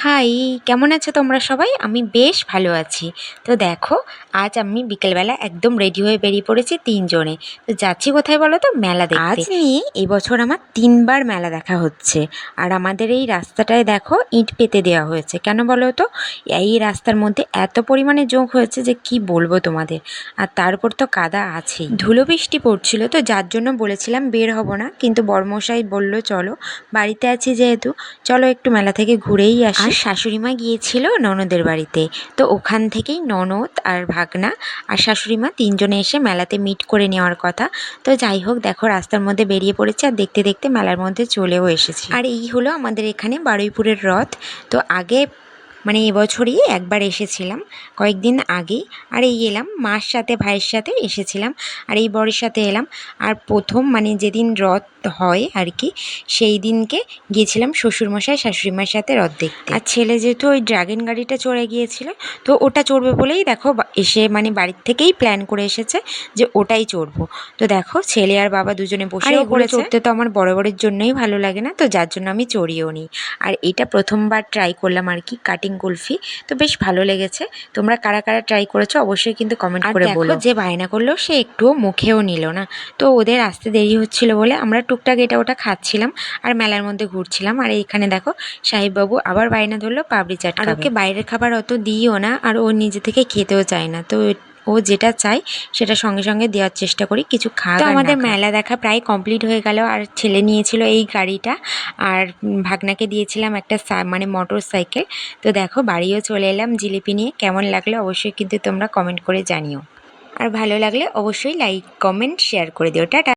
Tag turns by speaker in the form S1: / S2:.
S1: High, কেমন আছো তোমরা সবাই? আমি বেশ ভালো আছি। তো দেখো, আজ আমি বিকেলবেলা একদম রেডি হয়ে বেরিয়ে পড়েছি ৩ জনে। তো যাচ্ছি কোথায় বলো তো? মেলা দেখতে। আজ নিয়ে এবছর আমার ৩ বার মেলা দেখা হচ্ছে। আর আমাদের এই রাস্তাটায় দেখো ইট পেতে দেওয়া হয়েছে। কেন বলো তো? এই রাস্তার মধ্যে এত পরিমাণে জোঁক হয়েছে যে কি বলবো তোমাদের। আর তার উপর তো কাদা আছেই। ধুলো বৃষ্টি পড়ছিল, তো যার জন্য বলেছিলাম বের হব না, কিন্তু বড়মশাই বলল চলো, বাড়িতে আছি যেহেতু, চলো একটু মেলা থেকে ঘুরেই আসি। আর শাশুড়িমা গিয়েছিল ননদের বাড়িতে, তো ওখান থেকেই ননদ আর ভাগনা আর শাশুড়িমা ৩ জনে এসে মেলাতে মিট করে নেওয়ার কথা। তো যাই হোক, দেখো রাস্তার মধ্যে বেরিয়ে পড়েছে আর দেখতে দেখতে মেলার মধ্যে চলেও এসেছি। আর এই হলো আমাদের এখানে বারুইপুরের রথ। তো আগে মানে এবছরই একবার এসেছিলাম, কয়েকদিন আগেই। আর এই এলাম মার সাথে, ভাইয়ের সাথে এসেছিলাম, আর এই বরের সাথে এলাম। আর প্রথম মানে যেদিন রথ হয় আর কি, সেই দিনকে গিয়েছিলাম শ্বশুরমশাই শাশুড়িমার সাথে রথ দেখতে। আর ছেলে যেহেতু ওই ড্রাগন গাড়িটা চড়ে গিয়েছিল, তো ওটা চড়বে বলেই দেখো এসে মানে বাড়ির থেকেই প্ল্যান করে এসেছে যে ওটাই চড়বো। তো দেখো ছেলে আর বাবা দুজনে বসেও পড়েছে। চড়তে তো আমার বড়ের জন্যই ভালো লাগে না, তো যার জন্য আমি চড়িও নি। আর এটা প্রথমবার ট্রাই করলাম আর কি, কাটিং কুলফি। তো বেশ ভালো লেগেছে। তোমরা কারা কারা ট্রাই করেছো অবশ্যই কিন্তু কমেন্ট করে বলো। যে বায়না করলো সে একটুও মুখেও নিল না। তো ওদের আসতে দেরি হচ্ছিল বলে আমরা টুকটাক এটা ওটা খাচ্ছিলাম আর মেলার মধ্যে ঘুরছিলাম। আর এইখানে দেখো সাহেববাবু আবার বায়না ধরলো পাপড়ি চাট। আর ওকে বাইরের খাবার অত দিইও না, আর ও নিজে থেকে খেতেও চায় না। তো ও যেটা চায় সেটা সঙ্গে সঙ্গে দেওয়ার চেষ্টা করি, কিছু খাওয়া। তো আমাদের মেলা দেখা প্রায় কমপ্লিট হয়ে গেল। আর ছেলে নিয়েছিল এই গাড়িটা, আর ভাগনাকে দিয়েছিলাম একটা মানে মোটর সাইকেল। তো দেখো বাড়িও চলে এলাম জিলিপি নিয়ে। কেমন লাগলো অবশ্যই কিন্তু তোমরা কমেন্ট করে জানিও। আর ভালো লাগলে অবশ্যই লাইক কমেন্ট শেয়ার করে দিও। টাটা।